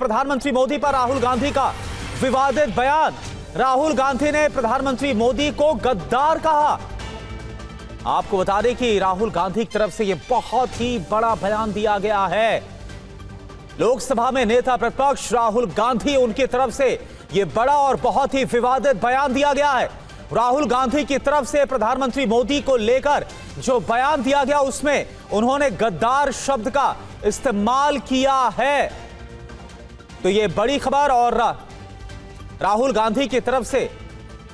प्रधानमंत्री मोदी पर राहुल गांधी का विवादित बयान। राहुल गांधी ने प्रधानमंत्री मोदी को गद्दार कहा। आपको बता दें कि राहुल गांधी की तरफ से यह बहुत ही बड़ा बयान दिया गया है। लोकसभा में नेता प्रतिपक्ष राहुल गांधी, उनकी तरफ से यह बड़ा और बहुत ही विवादित बयान दिया गया है। राहुल गांधी की तरफ से प्रधानमंत्री मोदी को लेकर जो बयान दिया गया उसमें उन्होंने गद्दार शब्द का इस्तेमाल किया है। तो यह बड़ी खबर, और राहुल गांधी की तरफ से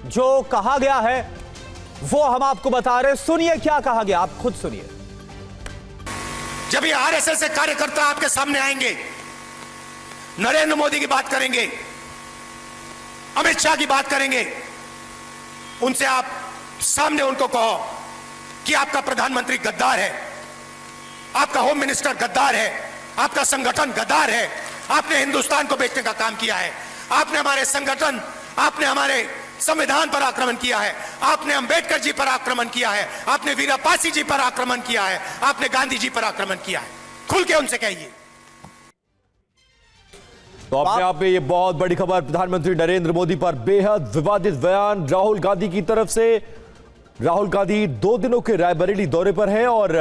जो कहा गया है वो हम आपको बता रहे। सुनिए क्या कहा गया, आप खुद सुनिए। जब ये आरएसएस से कार्यकर्ता आपके सामने आएंगे, नरेंद्र मोदी की बात करेंगे, अमित शाह की बात करेंगे, उनसे आप सामने उनको कहो कि आपका प्रधानमंत्री गद्दार है, आपका होम मिनिस्टर गद्दार है, आपका संगठन गद्दार है, आपने हिंदुस्तान को बेचने का काम किया है, आपने हमारे संगठन, आपने हमारे संविधान पर आक्रमण किया है, आपने अंबेडकर जी पर आक्रमण किया है, आपने वीरापासी जी पर आक्रमण किया है, आपने गांधी जी पर आक्रमण किया है। खुल के उनसे कहिए। तो अपने आप में ये बहुत बड़ी खबर, प्रधानमंत्री नरेंद्र मोदी पर बेहद विवादित बयान राहुल गांधी की तरफ से। राहुल गांधी 2 दिनों के रायबरेली दौरे पर हैं और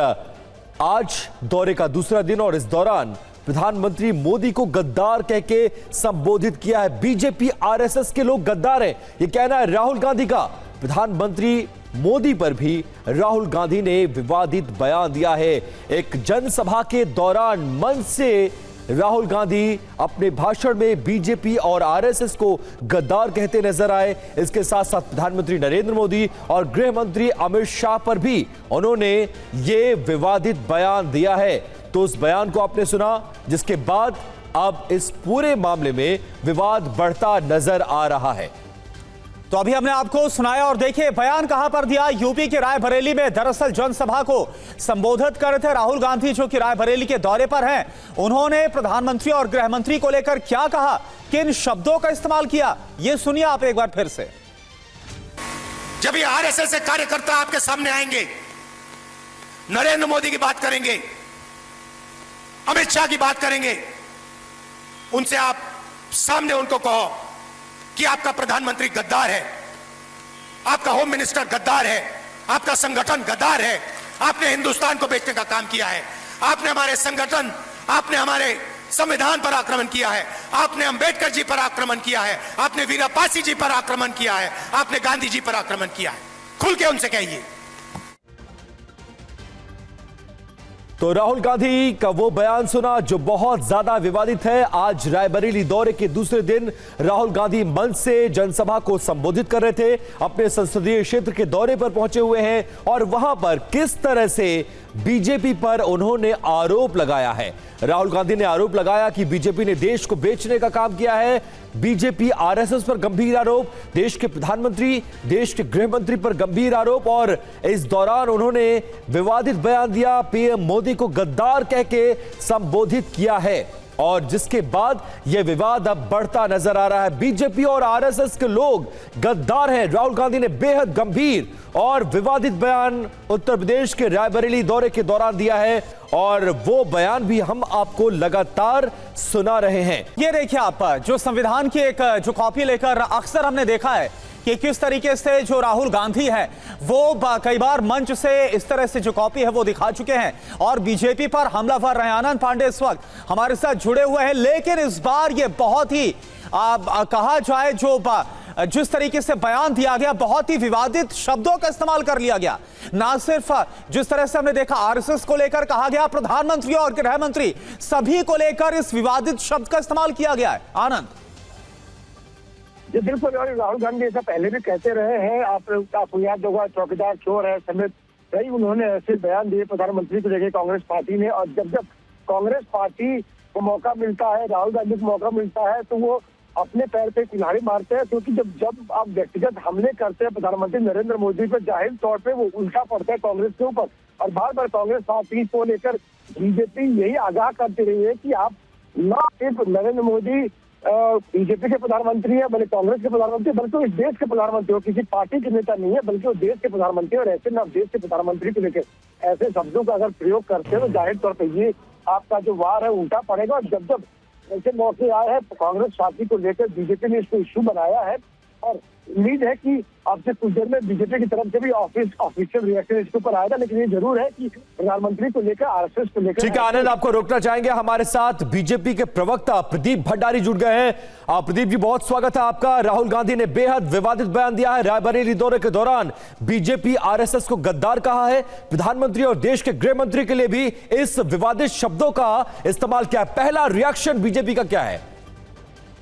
आज दौरे का दूसरा दिन, और इस दौरान प्रधानमंत्री मोदी को गद्दार कह के संबोधित किया है। बीजेपी आरएसएस के लोग गद्दार हैं, ये कहना है राहुल गांधी का। प्रधानमंत्री मोदी पर भी राहुल गांधी ने विवादित बयान दिया है। एक जनसभा के दौरान मंच से राहुल गांधी अपने भाषण में बीजेपी और आरएसएस को गद्दार कहते नजर आए। इसके साथ साथ प्रधानमंत्री नरेंद्र मोदी और गृह मंत्री अमित शाह पर भी उन्होंने ये विवादित बयान दिया है। तो उस बयान को आपने सुना, जिसके बाद अब इस पूरे मामले में विवाद बढ़ता नजर आ रहा है। तो अभी हमने आपको सुनाया, और देखिए बयान कहां पर दिया। यूपी के रायबरेली में दरअसल जनसभा को संबोधित कर रहे थे राहुल गांधी, जो कि रायबरेली के दौरे पर हैं। उन्होंने प्रधानमंत्री और गृह मंत्री को लेकर क्या कहा, किन शब्दों का इस्तेमाल किया, यह सुनिए आप एक बार फिर से। जब ये आरएसएस से कार्यकर्ता आपके सामने आएंगे, नरेंद्र मोदी की बात करेंगे, अमित शाह की बात करेंगे, उनसे आप सामने उनको कहो कि आपका प्रधानमंत्री गद्दार है, आपका होम मिनिस्टर गद्दार है, आपका संगठन गद्दार है, आपने हिंदुस्तान को बेचने का काम किया है, आपने हमारे संगठन, आपने हमारे संविधान पर आक्रमण किया है, आपने अंबेडकर जी पर आक्रमण किया है, आपने वीरापासी जी पर आक्रमण किया है, आपने गांधी जी पर आक्रमण किया है। खुल के उनसे कहिए। तो राहुल गांधी का वो बयान सुना जो बहुत ज्यादा विवादित है। आज रायबरेली दौरे के दूसरे दिन राहुल गांधी मंच से जनसभा को संबोधित कर रहे थे, अपने संसदीय क्षेत्र के दौरे पर पहुंचे हुए हैं, और वहां पर किस तरह से बीजेपी पर उन्होंने आरोप लगाया है। राहुल गांधी ने आरोप लगाया कि बीजेपी ने देश को बेचने का काम किया है। बीजेपी आरएसएस पर गंभीर आरोप, देश के प्रधानमंत्री, देश के गृह मंत्री पर गंभीर आरोप, और इस दौरान उन्होंने विवादित बयान दिया, पीएम मोदी को गद्दार कह के संबोधित किया है, और जिसके बाद यह विवाद अब बढ़ता नजर आ रहा है। बीजेपी और आरएसएस के लोग गद्दार हैं। राहुल गांधी ने बेहद गंभीर और विवादित बयान उत्तर प्रदेश के रायबरेली दौरे के दौरान दिया है, और वो बयान भी हम आपको लगातार सुना रहे हैं। ये देखिए आप, जो संविधान की एक जो कॉपी लेकर अक्सर हमने देखा है कि किस तरीके से जो राहुल गांधी है वो कई बार मंच से इस तरह से जो कॉपी है वो दिखा चुके हैं, और बीजेपी पर हमलावर रहे। आनंद पांडे इस वक्त हमारे साथ जुड़े हुए हैं, लेकिन इस बार ये बहुत ही कहा जाए जो जिस तरीके से बयान दिया गया, बहुत ही विवादित शब्दों का इस्तेमाल कर लिया गया। ना सिर्फ जिस तरह से हमने देखा आरएसएस को लेकर कहा गया, प्रधानमंत्री और गृह मंत्री सभी को लेकर इस विवादित शब्द का इस्तेमाल किया गया है। आनंद जी बिल्कुल, और राहुल गांधी ऐसा पहले भी कहते रहे हैं। आपको याद होगा चौकीदार चोर है समेत कई उन्होंने ऐसे बयान दिए प्रधानमंत्री को लेकर कांग्रेस पार्टी ने, और जब जब कांग्रेस पार्टी को मौका मिलता है, राहुल गांधी को मौका मिलता है, तो वो अपने पैर पे कुल्हाड़ी मारते हैं। क्योंकि जब आप व्यक्तिगत हमले करते हैं प्रधानमंत्री नरेंद्र मोदी पर, जाहिर तौर पे वो उल्टा पड़ता है कांग्रेस के ऊपर। और बार बार कांग्रेस पार्टी को लेकर बीजेपी यही आगाह करती रही है कि आप न सिर्फ नरेंद्र मोदी बीजेपी के प्रधानमंत्री है, बल्कि कांग्रेस के प्रधानमंत्री, बल्कि वो इस देश के प्रधानमंत्री हो, किसी पार्टी के नेता नहीं है, बल्कि वो देश के प्रधानमंत्री। और ऐसे में आप देश के प्रधानमंत्री को लेकर ऐसे शब्दों का अगर प्रयोग करते हैं तो जाहिर तौर पर ये आपका जो वार है उल्टा पड़ेगा। और जब जब ऐसे मौके आए हैं कांग्रेस पार्टी को लेकर बीजेपी ने इसको इश्यू बनाया है और उम्मीद है कि आपसे कुछ देर में बीजेपी की तरफ से भी ऑफिशियल रिएक्शन इसके ऊपर आएगा। लेकिन ये जरूर है कि प्रधानमंत्री को लेकर, आरएसएस को लेकर। ठीक है आनंद, आपको रोकना चाहेंगे। हमारे साथ बीजेपी के प्रवक्ता प्रदीप भंडारी जुड़ गए हैं। प्रदीप जी, बहुत स्वागत है आपका। राहुल गांधी ने बेहद विवादित बयान दिया है। रायबरेली दौरे के दौरान बीजेपी आरएसएस को गद्दार कहा है। प्रधानमंत्री और देश के गृह मंत्री के लिए भी इस विवादित शब्दों का इस्तेमाल किया। पहला रिएक्शन बीजेपी का क्या है?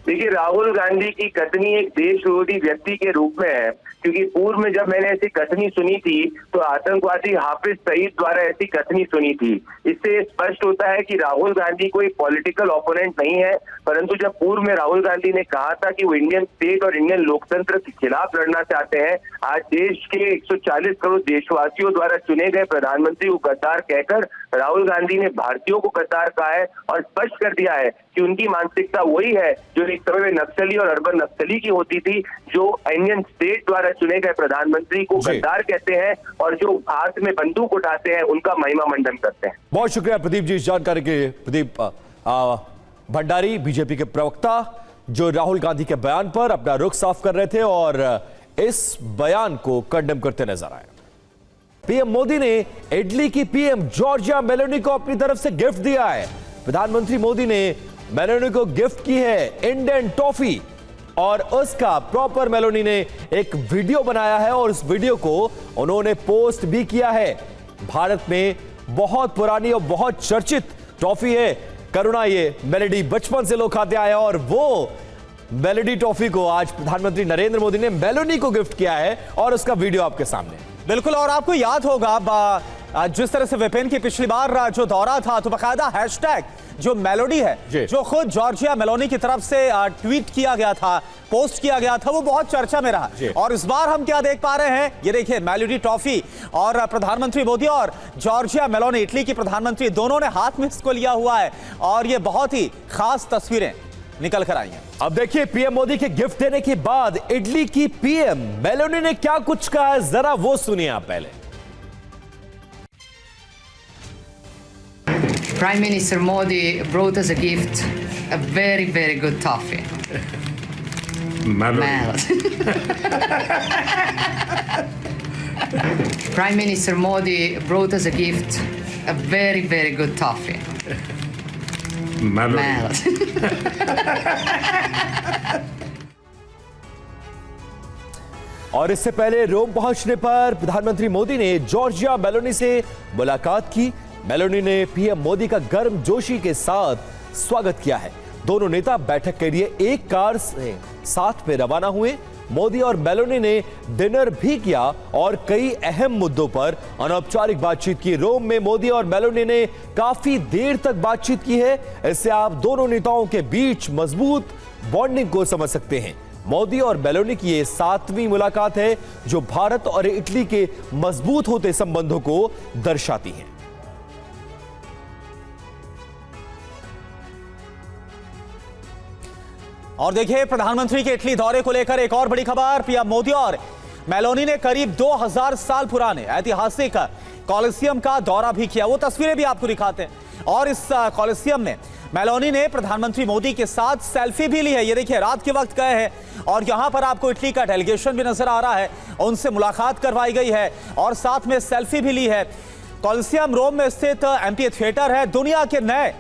देखिए, राहुल गांधी की कथनी एक देश विरोधी व्यक्ति के रूप में है, क्योंकि पूर्व में जब मैंने ऐसी कथनी सुनी थी तो आतंकवादी हाफिज सईद द्वारा ऐसी कथनी सुनी थी। इससे स्पष्ट होता है कि राहुल गांधी कोई पॉलिटिकल ओपोनेंट नहीं है, परंतु जब पूर्व में राहुल गांधी ने कहा था कि वो इंडियन स्टेट और इंडियन लोकतंत्र के खिलाफ लड़ना चाहते हैं, आज देश के 140 करोड़ देशवासियों द्वारा चुने गए प्रधानमंत्री को गद्दार कहकर राहुल गांधी ने भारतीयों को गद्दार कहा है और स्पष्ट कर दिया है कि उनकी मानसिकता वही है जो एक समय में नक्सली और अर्बन नक्सली की होती थी, जो इंडियन स्टेट द्वारा चुने गए प्रधानमंत्री को गद्दार कहते हैं और जो हाथ में बंदूक उठाते हैं उनका महिमा मंडन करते हैं। बहुत शुक्रिया प्रदीप जी इस जानकारी के। प्रदीप भंडारी, बीजेपी के प्रवक्ता, जो राहुल गांधी के बयान पर अपना रुख साफ कर रहे थे और इस बयान को कंडेम करते नजर आए। पीएम मोदी ने इटली की पीएम जॉर्जिया मेलोनी को अपनी तरफ से गिफ्ट दिया है। प्रधानमंत्री मोदी ने मेलोनी को गिफ्ट की है इंडियन टॉफी और उसका प्रॉपर मेलोनी ने एक वीडियो बनाया है और उस वीडियो को उन्होंने पोस्ट भी किया है। भारत में बहुत पुरानी और बहुत चर्चित टॉफी है करुणा, ये मेलोडी बचपन से लोग खाते आए और वो मेलोडी टॉफी को आज प्रधानमंत्री नरेंद्र मोदी ने मेलोनी को गिफ्ट किया है और उसका वीडियो आपके सामने। बिल्कुल, और आपको याद होगा जिस तरह से विपिन की पिछली बार जो दौरा था तो बाकायदा हैशटैग जो मेलोडी है, जो खुद जॉर्जिया मेलोनी की तरफ से ट्वीट किया गया था, पोस्ट किया गया था, वो बहुत चर्चा में रहा। और इस बार हम क्या देख पा रहे हैं, ये देखिए मेलोडी टॉफी और प्रधानमंत्री मोदी और जॉर्जिया मेलोनी, इटली की प्रधानमंत्री, दोनों ने हाथ में इसको लिया हुआ है और ये बहुत ही खास तस्वीरें निकल कर आई हैं। अब देखिए पीएम मोदी के गिफ्ट देने के बाद इटली की पीएम मेलोनी ने क्या कुछ कहा है, जरा वो सुनिए आप पहले। Prime Minister Modi brought us a gift, a very, very good toffee. Prime Minister Modi brought us a gift, a very, very good toffee. और इससे पहले रोम पहुंचने पर प्रधानमंत्री मोदी ने जॉर्जिया मेलोनी से मुलाकात की। मेलोनी ने पीएम मोदी का गर्मजोशी के साथ स्वागत किया है। दोनों नेता बैठक के लिए एक कार से साथ में रवाना हुए। मोदी और मेलोनी ने डिनर भी किया और कई अहम मुद्दों पर अनौपचारिक बातचीत की। रोम में मोदी और मेलोनी ने काफी देर तक बातचीत की है। इससे आप दोनों नेताओं के बीच मजबूत बॉन्डिंग को समझ सकते हैं। मोदी और मेलोनी की ये 7वीं मुलाकात है जो भारत और इटली के मजबूत होते संबंधों को दर्शाती है। और देखिए प्रधानमंत्री के इटली दौरे को लेकर एक और बड़ी खबर। पीएम मोदी और मेलोनी ने करीब 2000 साल पुराने ऐतिहासिक कॉलिसियम का दौरा भी किया। वो तस्वीरें भी आपको दिखाते हैं। और इस कॉलिसियम में मेलोनी ने प्रधानमंत्री मोदी के साथ सेल्फी भी ली है। ये देखिए रात के वक्त गए हैं और यहां पर आपको इटली का डेलीगेशन भी नजर आ रहा है, उनसे मुलाकात करवाई गई है और साथ में सेल्फी भी ली है। कॉलिसियम रोम में स्थित एम्फी थिएटर है। दुनिया के नए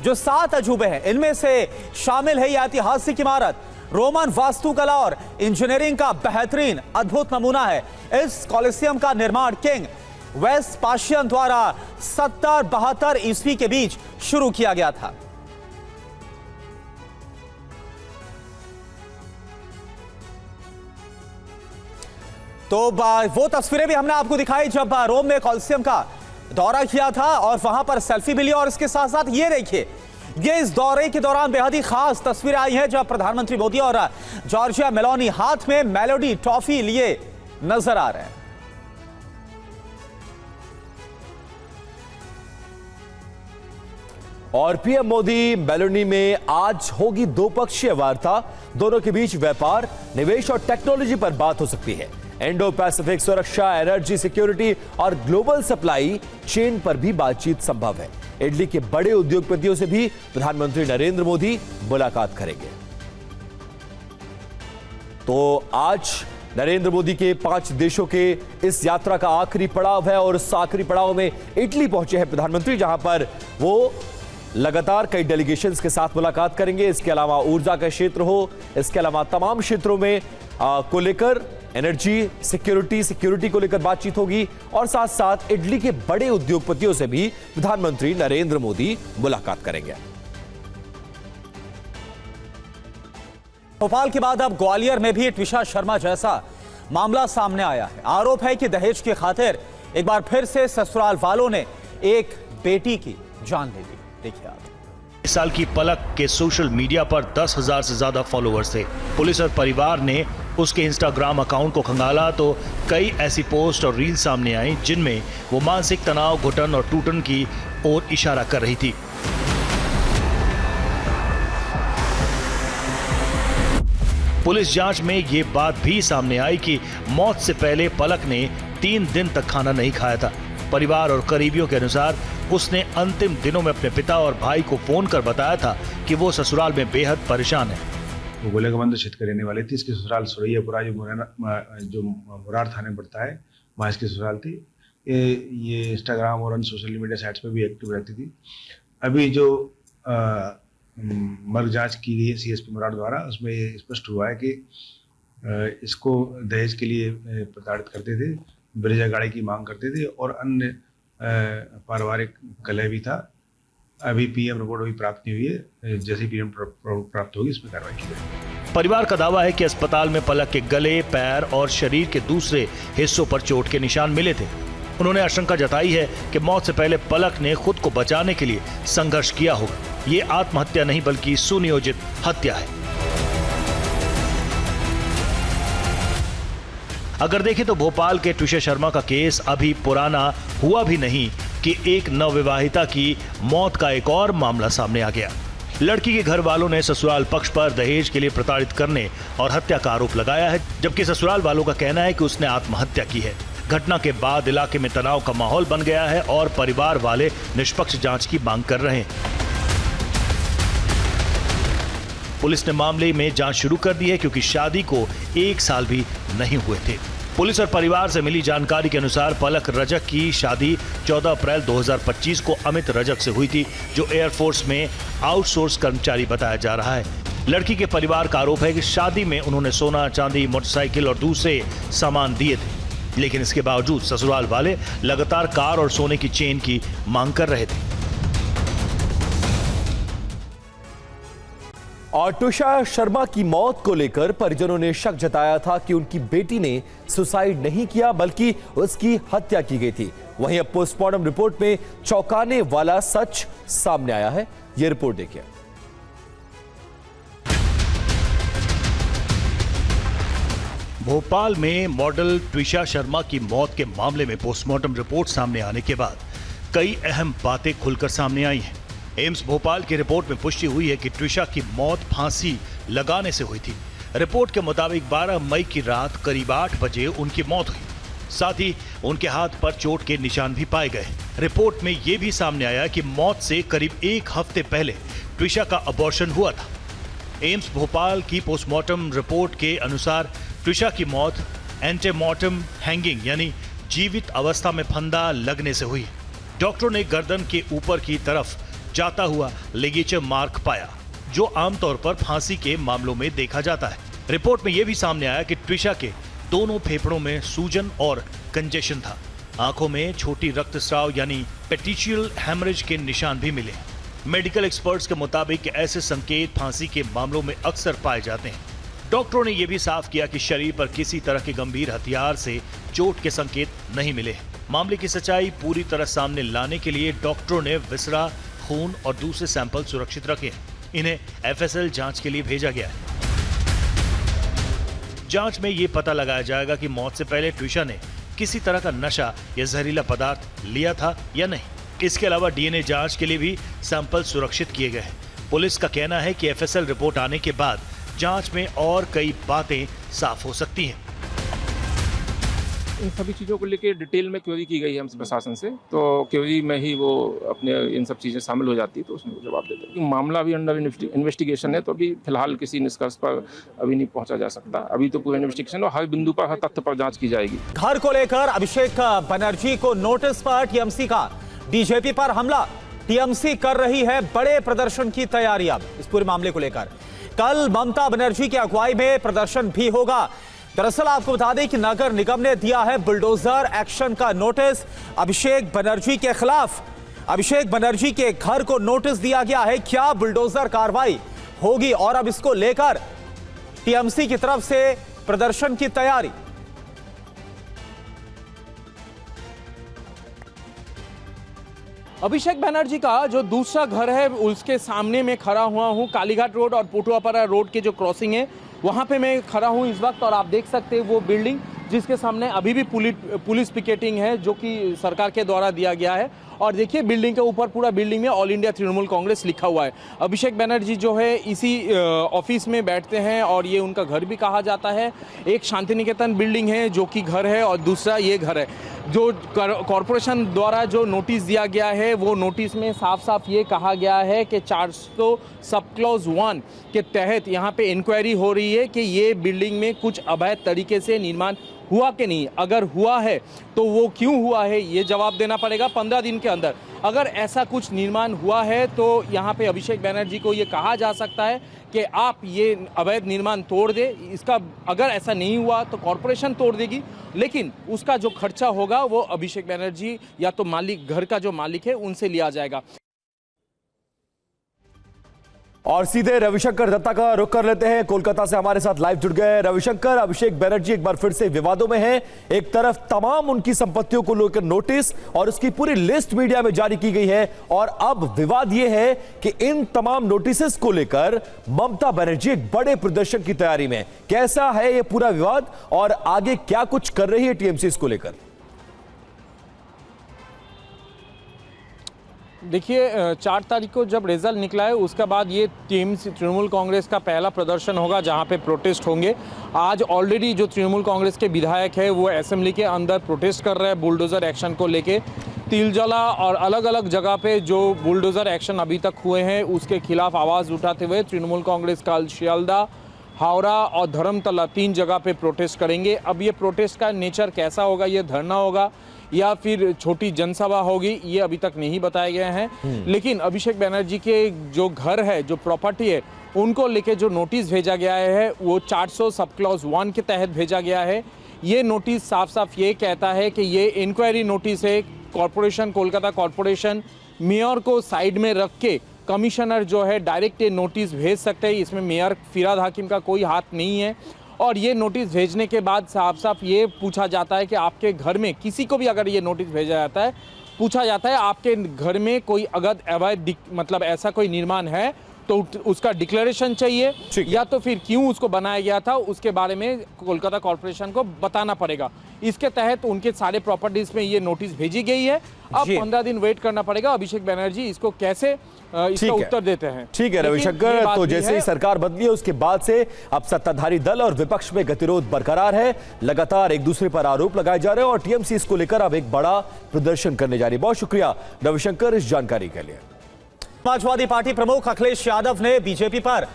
जो 7 अजूबे हैं इनमें से शामिल है यह ऐतिहासिक इमारत। रोमन वास्तुकला और इंजीनियरिंग का बेहतरीन अद्भुत नमूना है। इस कॉलिसियम का निर्माण किंग वेस्पाशियन द्वारा 70-72 ईस्वी के बीच शुरू किया गया था। तो वो तस्वीरें भी हमने आपको दिखाई जब रोम में कॉलिसियम का दौरा किया था और वहां पर सेल्फी भी ली। और इसके साथ साथ ये देखिए, ये इस दौरे के दौरान बेहद ही खास तस्वीरें आई हैं जब प्रधानमंत्री मोदी और जॉर्जिया मेलोनी हाथ में मेलोडी टॉफी लिए नजर आ रहे हैं। और पीएम मोदी मेलोनी में आज होगी द्विपक्षीय वार्ता। दोनों के बीच व्यापार, निवेश और टेक्नोलॉजी पर बात हो सकती है। इंडो पैसिफिक सुरक्षा, एनर्जी सिक्योरिटी और ग्लोबल सप्लाई चेन पर भी बातचीत संभव है। इटली के बड़े उद्योगपतियों से भी प्रधानमंत्री नरेंद्र मोदी मुलाकात करेंगे। तो आज नरेंद्र मोदी के 5 देशों के इस यात्रा का आखिरी पड़ाव है और उस आखिरी पड़ाव में इटली पहुंचे हैं प्रधानमंत्री, जहां पर वो लगातार कई डेलीगेशंस के साथ मुलाकात करेंगे। इसके अलावा ऊर्जा का क्षेत्र हो, इसके अलावा तमाम क्षेत्रों में को लेकर एनर्जी सिक्योरिटी को लेकर बातचीत होगी और साथ साथ इटली के बड़े उद्योगपतियों से भी प्रधानमंत्री नरेंद्र मोदी मुलाकात करेंगे। भोपाल के बाद अब ग्वालियर में भी ट्विशा शर्मा जैसा मामला सामने आया है। आरोप है कि दहेज की खातिर एक बार फिर से ससुराल वालों ने एक बेटी की जान ले ली। देखिए आप। इस साल की पलक के सोशल मीडिया पर 10,000 से ज्यादा फॉलोअर्स थे। पुलिस और परिवार ने उसके इंस्टाग्राम अकाउंट को खंगाला तो कई ऐसी पोस्ट और रील सामने आई जिनमें वो मानसिक तनाव, घुटन और टूटन की ओर इशारा कर रही थी। पुलिस जांच में ये बात भी सामने आई कि मौत से पहले पलक ने 3 दिन तक खाना नहीं खाया था। परिवार और करीबियों के अनुसार उसने अंतिम दिनों में अपने पिता और भाई को फोन कर बताया था कि वो ससुराल में बेहद परेशान है। वो गोलेगमंद क्षेत्र के रहने वाली थी। इसकी ससुराल सुरैयापुरा जो मुरार थाने पड़ता है, वहाँ इसकी ससुराल थी। ये इंस्टाग्राम और अन्य सोशल मीडिया साइट्स पे भी एक्टिव रहती थी। अभी जो मर्ग जांच की गई है सीएसपी मुरार द्वारा, उसमें ये स्पष्ट हुआ है कि इसको दहेज के लिए प्रताड़ित करते थे, ब्रेजा गाड़ी की मांग करते थे और अन्य पारिवारिक कलह भी था। अभी पीएम रिपोर्ट अभी प्राप्त नहीं हुई है। जैसे पीएम प्राप्त होगी इसमें कार्रवाई की जाएगी। परिवार का दावा है कि अस्पताल में पलक के गले, पैर और शरीर के दूसरे हिस्सों पर चोट के निशान मिले थे। उन्होंने आशंका जताई है कि मौत से पहले पलक ने खुद को बचाने के लिए संघर्ष किया होगा। ये आत्महत्या नहीं बल्कि सुनियोजित हत्या है। अगर देखें तो भोपाल के ट्विशा शर्मा का केस अभी पुराना हुआ भी नहीं कि एक नवविवाहिता की मौत का एक और मामला सामने आ गया। लड़की के घर वालों ने ससुराल पक्ष पर दहेज के लिए प्रताड़ित करने और हत्या का आरोप लगाया है, जबकि ससुराल वालों का कहना है कि उसने आत्महत्या की है। घटना के बाद इलाके में तनाव का माहौल बन गया है और परिवार वाले निष्पक्ष जांच की मांग कर रहे हैं। पुलिस ने मामले में जांच शुरू कर दी है क्योंकि शादी को 1 साल भी नहीं हुए थे। पुलिस और परिवार से मिली जानकारी के अनुसार पलक रजक की शादी 14 अप्रैल 2025 को अमित रजक से हुई थी, जो एयरफोर्स में आउटसोर्स कर्मचारी बताया जा रहा है। लड़की के परिवार का आरोप है कि शादी में उन्होंने सोना, चांदी, मोटरसाइकिल और दूसरे सामान दिए थे, लेकिन इसके बावजूद ससुराल वाले लगातार कार और सोने की चेन की मांग कर रहे थे। और ट्विशा शर्मा की मौत को लेकर परिजनों ने शक जताया था कि उनकी बेटी ने सुसाइड नहीं किया बल्कि उसकी हत्या की गई थी। वहीं अब पोस्टमार्टम रिपोर्ट में चौंकाने वाला सच सामने आया है। यह रिपोर्ट देखिए। भोपाल में मॉडल ट्विशा शर्मा की मौत के मामले में पोस्टमार्टम रिपोर्ट सामने आने के बाद कई अहम बातें खुलकर सामने आई हैं। एम्स भोपाल की रिपोर्ट में पुष्टि हुई है कि ट्विशा की मौत फांसी लगाने से हुई थी। रिपोर्ट के मुताबिक 12 मई की रात करीब 8 बजे उनकी मौत हुई। साथ ही उनके हाथ पर चोट के निशान भी पाए गए। रिपोर्ट में यह भी सामने आया कि मौत से करीब 1 हफ्ते पहले ट्विशा का अबॉर्शन हुआ था। एम्स भोपाल की पोस्टमार्टम रिपोर्ट के अनुसार ट्विशा की मौत एंटेमॉर्टम हैंगिंग यानी जीवित अवस्था में फंदा लगने से हुई। डॉक्टरों ने गर्दन के ऊपर की तरफ जाता हुआ लिगेचर मार्क पाया, जो आमतौर पर फांसी के मामलों में देखा जाता है। रिपोर्ट में यह भी सामने आया कि ट्विशा के दोनों फेफड़ों में सूजन और कंजेशन था। आंखों में छोटी रक्तस्राव यानी पेटिशियल हेमरेज के निशान भी मिले। मेडिकल एक्सपर्ट्स के मुताबिक ऐसे संकेत फांसी के मामलों में अक्सर पाए जाते हैं। डॉक्टरों ने यह भी साफ किया कि शरीर पर किसी तरह के गंभीर हथियार से चोट के संकेत नहीं मिले। मामले की सच्चाई पूरी तरह सामने लाने के लिए डॉक्टरों ने विसरा, खून और दूसरे सैंपल सुरक्षित रखे हैं। इन्हें एफएसएल जांच के लिए भेजा गया है। जांच में यह पता लगाया जाएगा कि मौत से पहले ट्विशा ने किसी तरह का नशा या जहरीला पदार्थ लिया था या नहीं। इसके अलावा डीएनए जांच के लिए भी सैंपल सुरक्षित किए गए हैं। पुलिस का कहना है कि एफएसएल रिपोर्ट आने के बाद जांच में और कई बातें साफ हो सकती हैं। इन सभी चीज़ों को लेकर डिटेल में क्वेरी की गई है हमसे प्रशासन से, तो क्वेरी में ही वो अपने इन सब चीज़ें शामिल हो जाती है तो उसमें जवाब देते हैं। मामला अभी अंडर इन्वेस्टिगेशन है, तो अभी फिलहाल किसी निष्कर्ष पर अभी नहीं पहुंचा जा सकता। अभी तो पूरा इन्वेस्टिगेशन और हर बिंदु पर, हर तथ्य पर जांच की जाएगी। घर को लेकर अभिषेक बनर्जी को नोटिस पर टीएमसी का बीजेपी पर हमला। टीएमसी कर रही है बड़े प्रदर्शन की तैयारी। अब इस पूरे मामले को लेकर कल ममता बनर्जी की अगुवाई में प्रदर्शन भी होगा। दरअसल आपको बता दें कि नगर निगम ने दिया है बुलडोजर एक्शन का नोटिस अभिषेक बनर्जी के खिलाफ। अभिषेक बनर्जी के घर को नोटिस दिया गया है। क्या बुलडोजर कार्रवाई होगी और अब इसको लेकर टीएमसी की तरफ से प्रदर्शन की तैयारी। अभिषेक बनर्जी का जो दूसरा घर है उसके सामने में खड़ा हुआ हूं। कालीघाट रोड और पोटुआपाड़ा रोड के जो क्रॉसिंग है वहां पे मैं खड़ा हूं इस वक्त, और आप देख सकते हैं वो बिल्डिंग जिसके सामने अभी भी पुलिस पिकेटिंग है जो कि सरकार के द्वारा दिया गया है। और देखिए बिल्डिंग के ऊपर, पूरा बिल्डिंग में ऑल इंडिया तृणमूल कांग्रेस लिखा हुआ है। अभिषेक बनर्जी जो है इसी ऑफिस में बैठते हैं और ये उनका घर भी कहा जाता है। एक शांति निकेतन बिल्डिंग है जो कि घर है और दूसरा ये घर है। जो कॉरपोरेशन द्वारा जो नोटिस दिया गया है वो नोटिस में साफ साफ ये कहा गया है कि 400 सब क्लॉज 1 के तहत यहाँ पे इंक्वायरी हो रही है कि ये बिल्डिंग में कुछ अवैध तरीके से निर्माण हुआ कि नहीं। अगर हुआ है तो वो क्यों हुआ है ये जवाब देना पड़ेगा 15 दिन के अंदर। अगर ऐसा कुछ निर्माण हुआ है तो यहाँ पे अभिषेक बनर्जी को ये कहा जा सकता है कि आप ये अवैध निर्माण तोड़ दे। इसका अगर ऐसा नहीं हुआ तो कॉरपोरेशन तोड़ देगी, लेकिन उसका जो खर्चा होगा वो अभिषेक बनर्जी या तो मालिक, घर का जो मालिक है, उनसे लिया जाएगा। और सीधे रविशंकर दत्ता का रुख कर लेते हैं। कोलकाता से हमारे साथ लाइव जुड़ गए रविशंकर। अभिषेक बनर्जी एक बार फिर से विवादों में है। एक तरफ तमाम उनकी संपत्तियों को लेकर नोटिस और उसकी पूरी लिस्ट मीडिया में जारी की गई है, और अब विवाद यह है कि इन तमाम नोटिस को लेकर ममता बनर्जी एक बड़े प्रदर्शन की तैयारी में। कैसा है यह पूरा विवाद और आगे क्या कुछ कर रही है टीएमसी इसको लेकर? देखिए 4 तारीख को जब रिजल्ट निकला है उसके बाद ये तृणमूल कांग्रेस का पहला प्रदर्शन होगा जहां पे प्रोटेस्ट होंगे। आज ऑलरेडी जो तृणमूल कांग्रेस के विधायक है वो असेंबली के अंदर प्रोटेस्ट कर रहे हैं बुलडोज़र एक्शन को लेके। तिलजला और अलग अलग जगह पे जो बुलडोज़र एक्शन अभी तक हुए हैं उसके खिलाफ आवाज़ उठाते हुए तृणमूल कांग्रेस कल शियालदा, हावड़ा और धर्मतला 3 जगह पे प्रोटेस्ट करेंगे। अब ये प्रोटेस्ट का नेचर कैसा होगा, ये धरना होगा या फिर छोटी जनसभा होगी, ये अभी तक नहीं बताए गए हैं। लेकिन अभिषेक बनर्जी के जो घर है, जो प्रॉपर्टी है, उनको लेके जो नोटिस भेजा गया है वो 400 सब क्लॉज 1 के तहत भेजा गया है। ये नोटिस साफ साफ ये कहता है कि ये इंक्वायरी नोटिस है। कॉरपोरेशन, कोलकाता कॉरपोरेशन मेयर को साइड में रख के कमिश्नर जो है डायरेक्ट ये नोटिस भेज सकते हैं। इसमें मेयर फिराद हाकिम का कोई हाथ नहीं है। और ये नोटिस भेजने के बाद साफ साफ ये पूछा जाता है कि आपके घर में किसी को भी अगर ये नोटिस भेजा जाता है, पूछा जाता है आपके घर में कोई अवैध मतलब ऐसा कोई निर्माण है तो उसका डिक्लेरेशन चाहिए, या तो फिर क्यों उसको बनाया गया था उसके बारे में कोलकाता कॉरपोरेशन को बताना पड़ेगा। इसके तहत उनके सारे प्रॉपर्टीज में ये नोटिस भेजी गई है। अब 15 दिन वेट करना पड़ेगा अभिषेक बनर्जी इसको कैसे इसका उत्तर देते हैं। ठीक है रविशंकर, तो जैसे ही सरकार बदली है उसके बाद से अब सत्ताधारी दल और विपक्ष में गतिरोध बरकरार है। लगातार एक दूसरे पर आरोप लगाए जा रहे हैं और टीएमसी इसको लेकर अब एक बड़ा प्रदर्शन करने जा रही है। बहुत शुक्रिया रविशंकर इस जानकारी के लिए। समाजवादी पार्टी प्रमुख अखिलेश यादव ने बीजेपी पर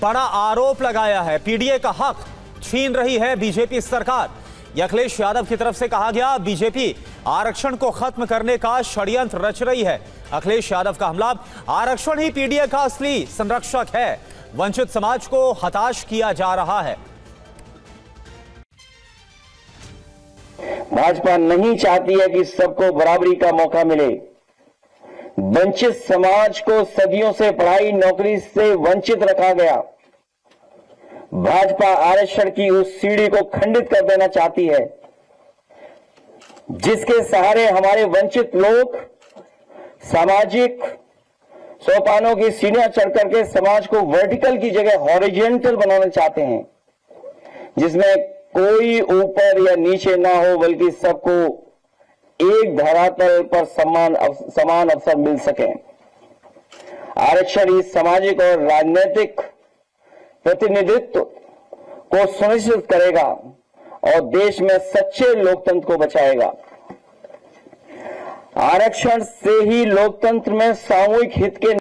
बड़ा आरोप लगाया है। पीडीए का हक छीन रही है बीजेपी सरकार। यह अखिलेश यादव की तरफ से कहा गया। बीजेपी आरक्षण को खत्म करने का षड्यंत्र रच रही है। अखिलेश यादव का हमला, आरक्षण ही पीडीए का असली संरक्षक है। वंचित समाज को हताश किया जा रहा है। भाजपा नहीं चाहती है कि सबको बराबरी का मौका मिले। वंचित समाज को सदियों से पढ़ाई नौकरी से वंचित रखा गया। भाजपा आरक्षण की उस सीढ़ी को खंडित कर देना चाहती है जिसके सहारे हमारे वंचित लोग सामाजिक सोपानों की सीढ़ियां चढ़ करके समाज को वर्टिकल की जगह हॉरिजॉन्टल बनाना चाहते हैं, जिसमें कोई ऊपर या नीचे ना हो बल्कि सबको एक धरातल पर समान अवसर मिल सके। आरक्षण इस सामाजिक और राजनीतिक प्रतिनिधित्व को सुनिश्चित करेगा और देश में सच्चे लोकतंत्र को बचाएगा। आरक्षण से ही लोकतंत्र में सामूहिक हित के